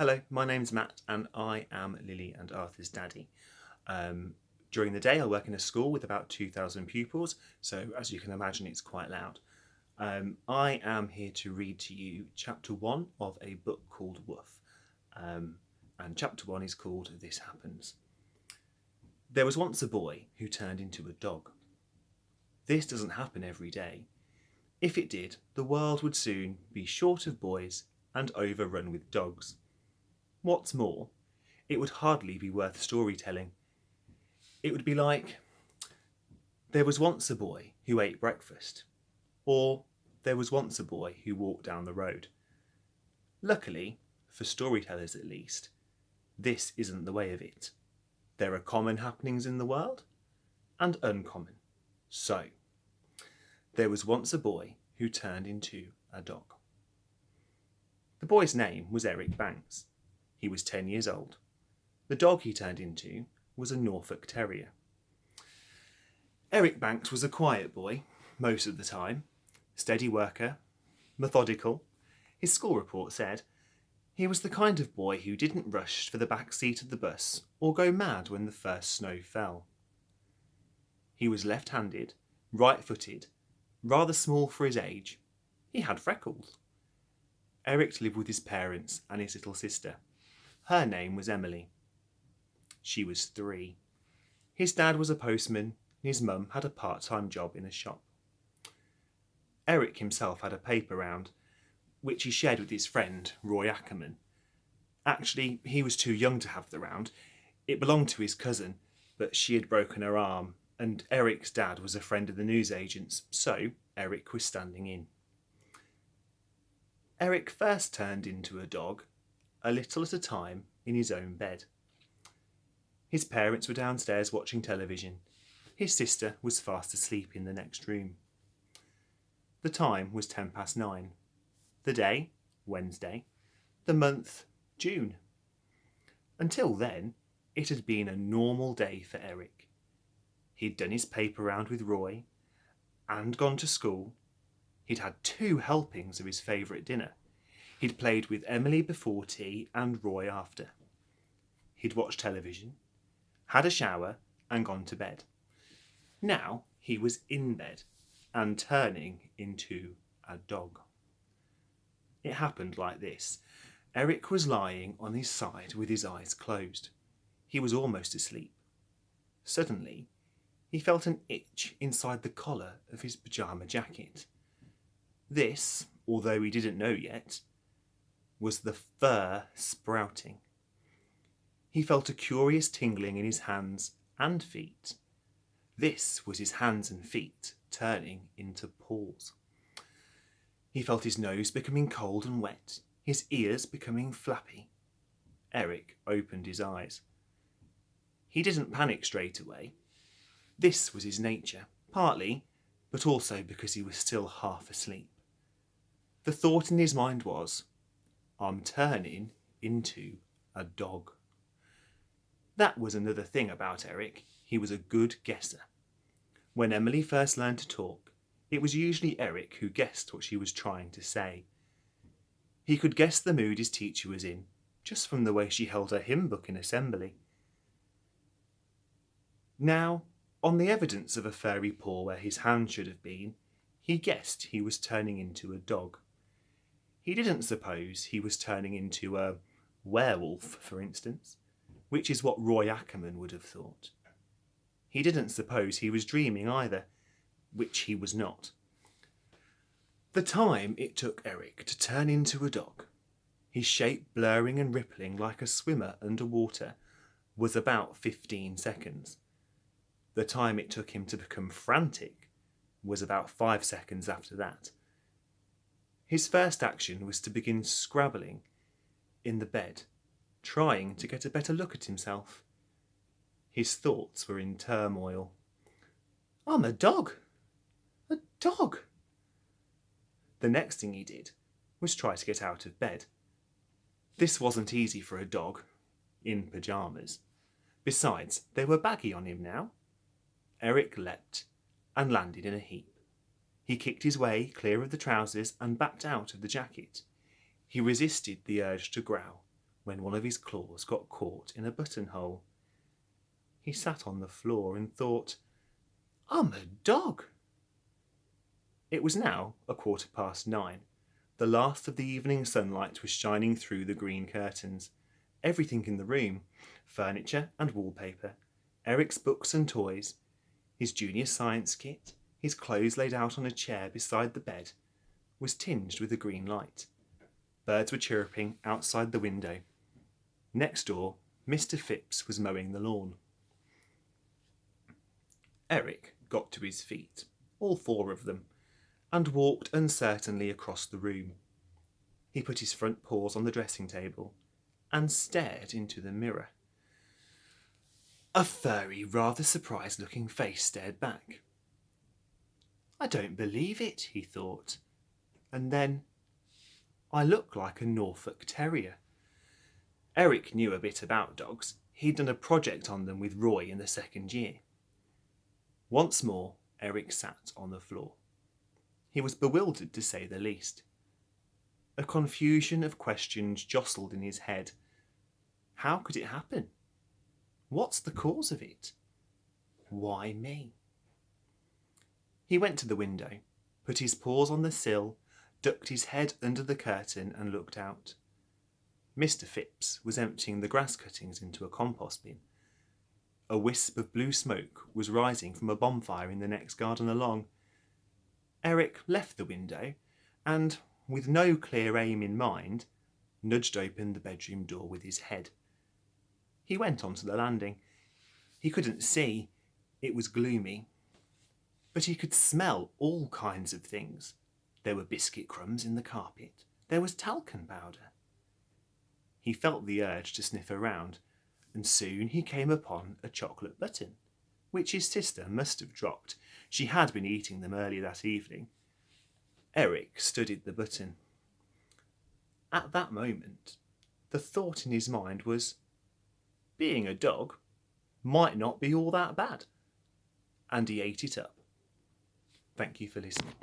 Hello, my name's Matt and I am Lily and Arthur's daddy. During the day I work in a school with about 2,000 pupils, so as you can imagine it's quite loud. I am here to read to you chapter 1 of a book called Woof, and chapter 1 is called This Happens. There was once a boy who turned into a dog. This doesn't happen every day. If it did, the world would soon be short of boys and overrun with dogs. What's more, it would hardly be worth storytelling. It would be like, there was once a boy who ate breakfast, or there was once a boy who walked down the road. Luckily, for storytellers at least, this isn't the way of it. There are common happenings in the world, and uncommon. So, there was once a boy who turned into a dog. The boy's name was Eric Banks. He was 10 years old. The dog he turned into was a Norfolk Terrier. Eric Banks was a quiet boy, most of the time, steady worker, methodical. His school report said he was the kind of boy who didn't rush for the back seat of the bus or go mad when the first snow fell. He was left-handed, right-footed, rather small for his age. He had freckles. Eric lived with his parents and his little sister. Her name was Emily. She was 3. His dad was a postman and his mum had a part-time job in a shop. Eric himself had a paper round, which he shared with his friend, Roy Ackerman. Actually, he was too young to have the round. It belonged to his cousin, but she had broken her arm, and Eric's dad was a friend of the newsagent's, so Eric was standing in. Eric first turned into a dog, a little at a time, in his own bed. His parents were downstairs watching television. His sister was fast asleep in the next room. The time was 9:10. The day, Wednesday. The month, June. Until then, it had been a normal day for Eric. He'd done his paper round with Roy and gone to school. He'd had 2 helpings of his favourite dinner. He'd played with Emily before tea and Roy after. He'd watched television, had a shower and gone to bed. Now he was in bed and turning into a dog. It happened like this. Eric was lying on his side with his eyes closed. He was almost asleep. Suddenly, he felt an itch inside the collar of his pyjama jacket. This, although he didn't know yet, was the fur sprouting. He felt a curious tingling in his hands and feet. This was his hands and feet turning into paws. He felt his nose becoming cold and wet, his ears becoming flappy. Eric opened his eyes. He didn't panic straight away. This was his nature, partly, but also because he was still half asleep. The thought in his mind was, I'm turning into a dog. That was another thing about Eric. He was a good guesser. When Emily first learned to talk, it was usually Eric who guessed what she was trying to say. He could guess the mood his teacher was in, just from the way she held her hymn book in assembly. Now, on the evidence of a furry paw where his hand should have been, he guessed he was turning into a dog. He didn't suppose he was turning into a werewolf, for instance, which is what Roy Ackerman would have thought. He didn't suppose he was dreaming either, which he was not. The time it took Eric to turn into a dog, his shape blurring and rippling like a swimmer underwater, was about 15 seconds. The time it took him to become frantic was about 5 seconds after that. His first action was to begin scrabbling in the bed, trying to get a better look at himself. His thoughts were in turmoil. I'm a dog! A dog! The next thing he did was try to get out of bed. This wasn't easy for a dog, in pyjamas. Besides, they were baggy on him now. Eric leapt and landed in a heap. He kicked his way clear of the trousers and backed out of the jacket. He resisted the urge to growl. when one of his claws got caught in a buttonhole. He sat on the floor and thought, "I'm a dog." It was now 9:15. The last of the evening sunlight was shining through the green curtains. Everything in the room, furniture and wallpaper, Eric's books and toys, his junior science kit, his clothes laid out on a chair beside the bed, was tinged with a green light. Birds were chirping outside the window. Next door, Mr. Phipps was mowing the lawn. Eric got to his feet, all four of them, and walked uncertainly across the room. He put his front paws on the dressing table and stared into the mirror. A furry, rather surprised-looking face stared back. "I don't believe it," he thought. And then, "I look like a Norfolk Terrier." Eric knew a bit about dogs. He'd done a project on them with Roy in the second year. Once more, Eric sat on the floor. He was bewildered, to say the least. A confusion of questions jostled in his head. How could it happen? What's the cause of it? Why me? He went to the window, put his paws on the sill, ducked his head under the curtain and looked out. Mr. Phipps was emptying the grass cuttings into a compost bin. A wisp of blue smoke was rising from a bonfire in the next garden along. Eric left the window and, with no clear aim in mind, nudged open the bedroom door with his head. He went onto the landing. He couldn't see. It was gloomy. But he could smell all kinds of things. There were biscuit crumbs in the carpet. There was talcum powder. He felt the urge to sniff around, and soon he came upon a chocolate button, which his sister must have dropped. She had been eating them earlier that evening. Eric studied the button. At that moment, the thought in his mind was, being a dog might not be all that bad. And he ate it up. Thank you for listening.